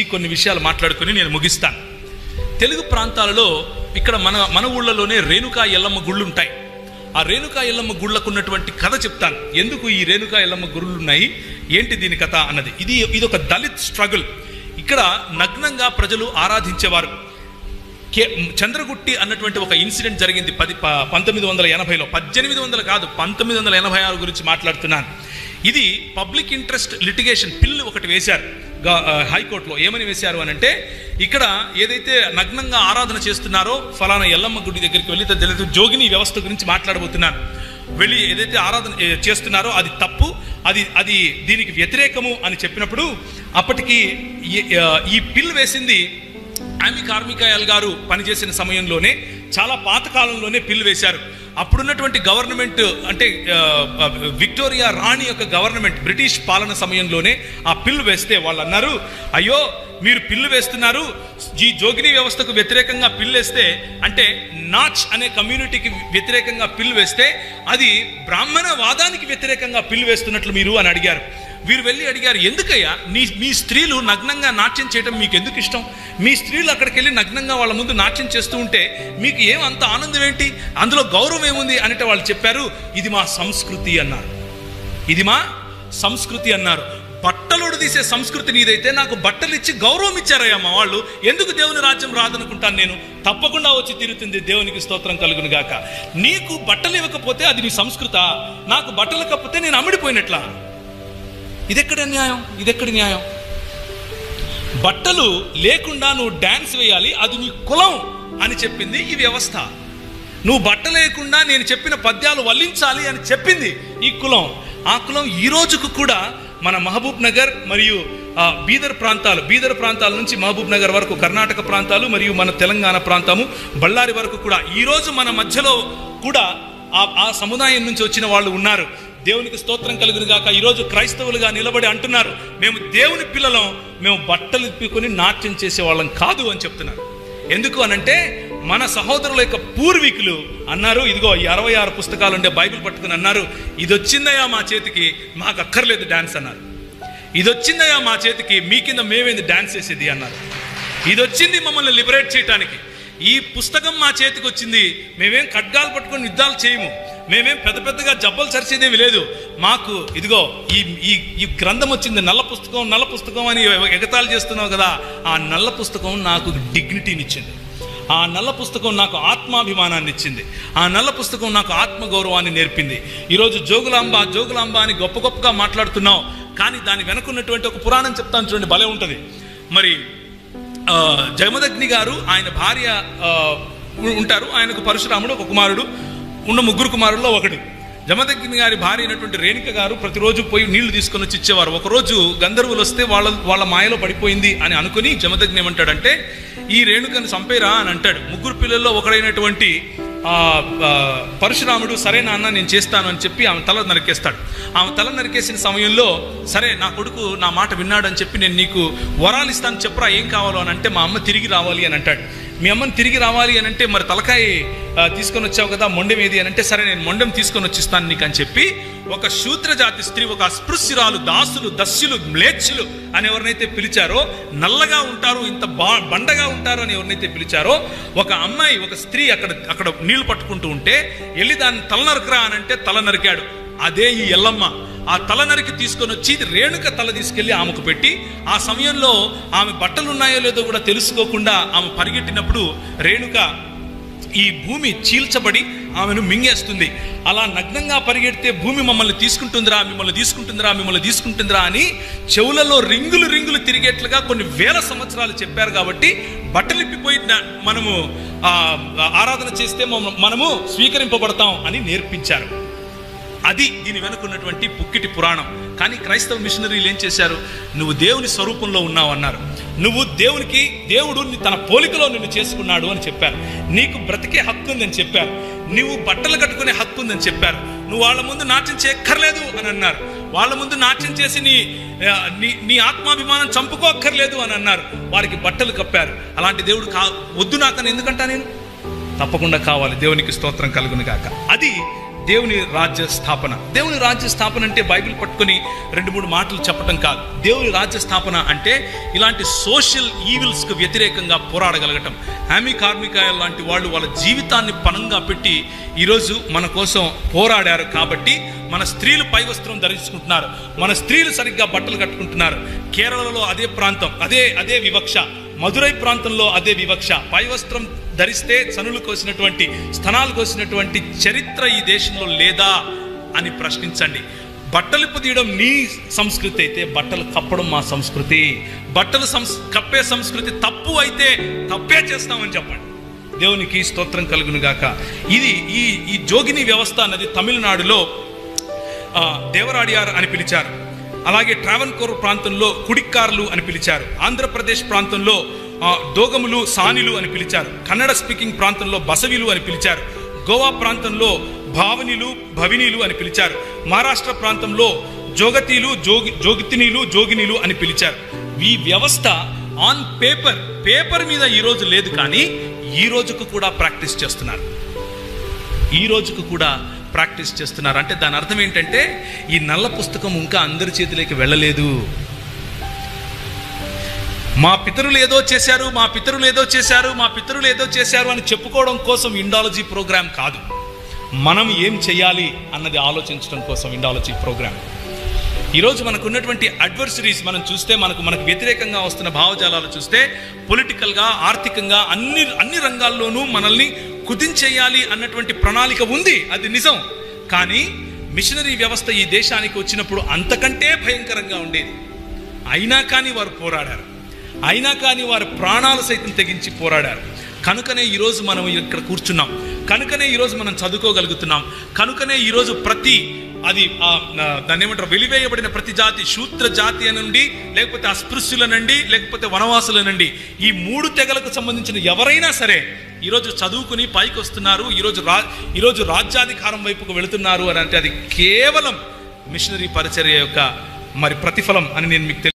కొన్ని విషయాలు మాట్లాడుకొని నేను ముగిస్తాను. తెలుగు ప్రాంతాలలో ఇక్కడ మన ఊళ్ళలోనే రేణుకా ఎల్లమ్మ గుళ్ళు ఉంటాయి. ఆ రేణుకా ఎల్లమ్మ గుళ్ళకు ఉన్నటువంటి కథ చెప్తాను. ఎందుకు ఈ రేణుకా ఎల్లమ్మ గుళ్ళు ఉన్నాయి, ఏంటి దీని కథ అన్నది. ఇది ఒక దళిత్ స్ట్రగుల్. ఇక్కడ నగ్నంగా ప్రజలు ఆరాధించేవారు. చంద్రగుట్టి అన్నటువంటి ఒక ఇన్సిడెంట్ జరిగింది 1980లో. 1800 కాదు, 1986 గురించి మాట్లాడుతున్నాను. ఇది పబ్లిక్ ఇంట్రెస్ట్ లిటిగేషన్ బిల్ ఒకటి వేశారు హైకోర్టులో. ఏమని వేశారు అని అంటే, ఇక్కడ ఏదైతే నగ్నంగా ఆరాధన చేస్తున్నారో ఫలానా ఎల్లమ్మ గుడి దగ్గరికి వెళ్ళి దళిత జోగిని వ్యవస్థ గురించి మాట్లాడబోతున్నాను. వెళ్ళి ఏదైతే ఆరాధన చేస్తున్నారో అది తప్పు, అది దీనికి వ్యతిరేకము అని చెప్పినప్పుడు అప్పటికి ఈ బిల్ వేసింది ఆమి కార్మికాయల్ గారు పనిచేసిన సమయంలోనే, చాలా పాతకాలంలోనే బిల్ వేశారు. అప్పుడున్నటువంటి గవర్నమెంట్ అంటే విక్టోరియా రాణి యొక్క గవర్నమెంట్, బ్రిటిష్ పాలన సమయంలోనే ఆ పిల్లు వేస్తే వాళ్ళు అన్నారు, అయ్యో మీరు పిల్లు వేస్తున్నారు, ఈ జోగిని వ్యవస్థకు వ్యతిరేకంగా పిల్లు వేస్తే, అంటే నాచ్ అనే కమ్యూనిటీకి వ్యతిరేకంగా పిల్లు వేస్తే అది బ్రాహ్మణ వాదానికి వ్యతిరేకంగా పిల్లు వేస్తున్నట్లు మీరు అని అడిగారు. వీరు వెళ్ళి అడిగారు, ఎందుకయ్యా మీ స్త్రీలు నగ్నంగా నాట్యం చేయడం మీకు ఎందుకు ఇష్టం? మీ స్త్రీలు అక్కడికి వెళ్ళి నగ్నంగా వాళ్ళ ముందు నాట్యం చేస్తూ ఉంటే మీకు అంత ఆనందం ఏంటి, అందులో గౌరవం ఏముంది అంటే వాళ్ళు చెప్పారు, ఇది మా సంస్కృతి అన్నారు. ఇది మా సంస్కృతి అన్నారు. బట్టలుడు తీసే సంస్కృతి నీదైతే నాకు బట్టలు ఇచ్చి గౌరవం ఇచ్చారయ్యా మా వాళ్ళు, ఎందుకు దేవుని రాజ్యం రాదనుకుంటాను నేను? తప్పకుండా వచ్చి తీరుతుంది, దేవునికి స్తోత్రం కలుగును గాక. నీకు బట్టలు ఇవ్వకపోతే అది నీ సంస్కృత, నాకు బట్టలు కప్పితే నేను అమ్ముడిపోయినట్లా? ఇదెక్కడ న్యాయం? ఇదెక్కడి న్యాయం? బట్టలు లేకుండా నువ్వు డాన్స్ వేయాలి, అది నీ కులం అని చెప్పింది ఈ వ్యవస్థ. నువ్వు బట్ట లేకుండా నేను చెప్పిన పద్యాలు వల్లించాలి అని చెప్పింది ఈ కులం. ఆ కులం ఈ రోజుకు కూడా మన మహబూబ్ నగర్ మరియు బీదర్ ప్రాంతాల నుంచి మహబూబ్ నగర్ వరకు కర్ణాటక ప్రాంతాలు మరియు మన తెలంగాణ ప్రాంతము బళ్ళారి వరకు కూడా ఈరోజు మన మధ్యలో కూడా ఆ సముదాయం నుంచి వచ్చిన వాళ్ళు ఉన్నారు. దేవునికి స్తోత్రం కలుగును గాక. ఈరోజు క్రైస్తవులుగా నిలబడి అంటున్నారు, మేము దేవుని పిల్లలం, మేము బట్టలు ఇప్పుకొని నాట్యం చేసేవాళ్ళం కాదు అని చెప్తున్నారు. ఎందుకు అనంటే మన సహోదరుల యొక్క పూర్వీకులు అన్నారు, ఇదిగో ఈ 66 పుస్తకాలు ఉండే బైబిల్ పట్టుకుని అన్నారు, ఇది వచ్చిందయ్యా మా చేతికి, మాకు అక్కర్లేదు డాన్స్ అన్నారు. ఇది వచ్చిందయ్యా మా చేతికి, మీ కింద మేమేంది డాన్స్ చేసేది అన్నారు. ఇది వచ్చింది మమ్మల్ని లిబరేట్ చేయడానికి, ఈ పుస్తకం మా చేతికి వచ్చింది, మేమేం ఖడ్గాలు పట్టుకొని యుద్ధాలు చేయము, మేమేం పెద్దగా జబ్బలు సరిచేదేమి లేదు, మాకు ఇదిగో ఈ గ్రంథం వచ్చింది, నల్ల పుస్తకం అని ఎగతాళి చేస్తున్నావు కదా, ఆ నల్ల పుస్తకం నాకు డిగ్నిటీనిచ్చింది, ఆ నల్ల పుస్తకం నాకు ఆత్మాభిమానాన్ని ఇచ్చింది, ఆ నల్ల పుస్తకం నాకు ఆత్మగౌరవాన్ని నేర్పింది. ఈరోజు జోగులాంబ అని గొప్పగా మాట్లాడుతున్నావు, కానీ దాని వెనుకున్నటువంటి ఒక పురాణం చెప్తాను చూడండి, భలే ఉంటుంది. మరి జమదగ్ని గారు, ఆయన భార్య ఉంటారు, ఆయనకు పరశురాముడు ఒక కుమారుడు, ఉన్న 3 కుమారుల్లో ఒకడు. జమదగ్ని గారి భార్య అయినటువంటి రేణుక గారు ప్రతిరోజు పోయి నీళ్లు తీసుకొని వచ్చి ఇచ్చేవారు. ఒకరోజు గంధర్వులు వస్తే వాళ్ళ మాయలో పడిపోయింది అని అనుకుని జమదగ్ని ఏమంటాడంటే, ఈ రేణుకను చంపేరా అని అంటాడు. 3 పిల్లల్లో ఒకడైనటువంటి పరశురాముడు, సరే నాన్న నేను చేస్తాను అని చెప్పి ఆమె తల నరికేస్తాడు. ఆమె తల నరికేసిన సమయంలో, సరే నా కొడుకు నా మాట విన్నాడు అని చెప్పి నేను నీకు వరాలు ఇస్తాను, చెప్పరా ఏం కావాలో అని అంటే, మా అమ్మ తిరిగి రావాలి అని అంటాడు. మీ అమ్మని తిరిగి రావాలి అని అంటే, మరి తలకాయ తీసుకొని వచ్చావు కదా, మొండెం ఏది అని అంటే, సరే నేను మొండెం తీసుకొని వచ్చిస్తాను నీకు అని చెప్పి ఒక శూద్ర జాతి స్త్రీ, ఒక అస్పృశ్యురాలు, దాసులు, దస్యులు, మ్లేచ్చులు అని ఎవరినైతే పిలిచారో, నల్లగా ఉంటారు, ఇంత బండగా ఉంటారు అని ఎవరినైతే పిలిచారో, ఒక అమ్మాయి, ఒక స్త్రీ అక్కడ నీళ్లు పట్టుకుంటూ ఉంటే వెళ్ళి దాన్ని తల నరకరా అని అంటే తల నరికాడు. అదే ఈ ఎల్లమ్మ. ఆ తల నరికి తీసుకొని వచ్చి రేణుక తల తీసుకెళ్లి ఆమెకు పెట్టి, ఆ సమయంలో ఆమె బట్టలు ఉన్నాయో లేదో కూడా తెలుసుకోకుండా ఆమె పరిగెట్టినప్పుడు రేణుక ఈ భూమి చీల్చబడి ఆమెను మింగేస్తుంది. అలా నగ్నంగా పరిగెడితే భూమి మమ్మల్ని తీసుకుంటుందిరా అని చెవులలో రింగులు తిరిగేట్లుగా కొన్ని వేల సంవత్సరాలు చెప్పారు. కాబట్టి బట్టలిప్పిపోయి మనము ఆరాధన చేస్తే మనము స్వీకరింపబడతాం అని నేర్పించారు. అది దీని వెనుకున్నటువంటి పుక్కిటి పురాణం. కానీ క్రైస్తవ మిషనరీలు ఏం చేశారు, నువ్వు దేవుని స్వరూపంలో ఉన్నావు అన్నారు, దేవుడు తన పోలికలో నిన్ను చేసుకున్నాడు అని చెప్పారు, నీకు బ్రతికే హక్కు ఉందని చెప్పారు, నువ్వు బట్టలు కట్టుకునే హక్కు ఉందని చెప్పారు, నువ్వు వాళ్ళ ముందు నాట్యం చేయక్కర్లేదు అని అన్నారు, వాళ్ళ ముందు నాట్యం చేసి నీ ఆత్మాభిమానం చంపుకోక్కర్లేదు అని అన్నారు, వారికి బట్టలు కప్పారు. అలాంటి దేవుడు వద్దు నాకని ఎందుకంటా నేను? తప్పకుండా కావాలి. దేవునికి స్తోత్రం కలుగును గాక. అది దేవుని రాజ్య స్థాపన. దేవుని రాజ్య స్థాపన అంటే బైబిల్ పట్టుకొని 2-3 మాటలు చెప్పటం కాదు. దేవుని రాజ్య స్థాపన అంటే ఇలాంటి సోషల్ ఈవిల్స్కు వ్యతిరేకంగా పోరాడగలగటం. హామీ కార్మికాయలు లాంటి వాళ్ళు వాళ్ళ జీవితాన్ని పణంగా పెట్టి ఈరోజు మన కోసం పోరాడారు. కాబట్టి మన స్త్రీలు పై వస్త్రం ధరించుకుంటున్నారు, మన స్త్రీలు సరిగ్గా బట్టలు కట్టుకుంటున్నారు. కేరళలో అదే ప్రాంతం, అదే వివక్ష. మదురై ప్రాంతంలో అదే వివక్ష. పై వస్త్రం ధరిస్తే చనులు కోసినటువంటి, స్తనాలు కోసినటువంటి చరిత్ర ఈ దేశంలో లేదా అని ప్రశ్నించండి. బట్టలు పొదియడం నీ సంస్కృతి అయితే బట్టలు కప్పడం మా సంస్కృతి. బట్టలు కప్పే సంస్కృతి తప్పు అయితే తప్పే చేస్తామని చెప్పండి. దేవునికి స్తోత్రం కలుగును గాక. ఇది ఈ జోగిని వ్యవస్థ అన్నది తమిళనాడులో దేవరాడియార్ అని పిలిచారు. అలాగే ట్రావెన్కోర్ ప్రాంతంలో కుడిక్కార్లు అని పిలిచారు. ఆంధ్రప్రదేశ్ ప్రాంతంలో దోగములు, సానిలు అని పిలిచారు. కన్నడ స్పీకింగ్ ప్రాంతంలో బసవిలు అని పిలిచారు. గోవా ప్రాంతంలో భావనిలు, భవినీలు అని పిలిచారు. మహారాష్ట్ర ప్రాంతంలో జోగతీలు, జోగినీలు అని పిలిచారు. ఈ వ్యవస్థ ఆన్ పేపర్ మీద ఈరోజు లేదు, కానీ ఈ రోజుకు కూడా ప్రాక్టీస్ చేస్తున్నారు. అంటే దాని అర్థం ఏంటంటే ఈ నల్ల పుస్తకం ఇంకా అందరి చేతిలోకి వెళ్ళలేదు. మా పితరులు ఏదో చేశారు అని చెప్పుకోవడం కోసం ఇండాలజీ ప్రోగ్రాం కాదు. మనం ఏం చేయాలి అన్నది ఆలోచించడం కోసం ఇండాలజీ ప్రోగ్రాం. ఈరోజు మనకు ఉన్నటువంటి అడ్వర్సరీస్ మనం చూస్తే, మనకు వ్యతిరేకంగా వస్తున్న భావజాలాలు చూస్తే, పొలిటికల్గా, ఆర్థికంగా అన్ని రంగాల్లోనూ మనల్ని కుదించేయాలి అన్నటువంటి ప్రణాళిక ఉంది, అది నిజం. కానీ మిషనరీ వ్యవస్థ ఈ దేశానికి వచ్చినప్పుడు అంతకంటే భయంకరంగా ఉండేది. అయినా కానీ వారు పోరాడారు, అయినా కానీ వారు ప్రాణాలు సైతం తెగించి పోరాడారు. కనుకనే ఈరోజు మనం ఇక్కడ కూర్చున్నాం, కనుకనే ఈరోజు మనం చదువుకోగలుగుతున్నాం, కనుకనే ఈరోజు దాన్ని ఏమంటారు, వెలివేయబడిన ప్రతి జాతి, శూద్ర జాతి అనండి, లేకపోతే అస్పృశ్యులనండి, లేకపోతే వనవాసులనండి, ఈ 3 తెగలకు సంబంధించిన ఎవరైనా సరే ఈరోజు చదువుకుని పైకి వస్తున్నారు. ఈరోజు రాజ్యాధికారం వైపుకు వెళుతున్నారు అని అంటే అది కేవలం మిషనరీ పరిచర్య యొక్క ప్రతిఫలం అని నేను మీకు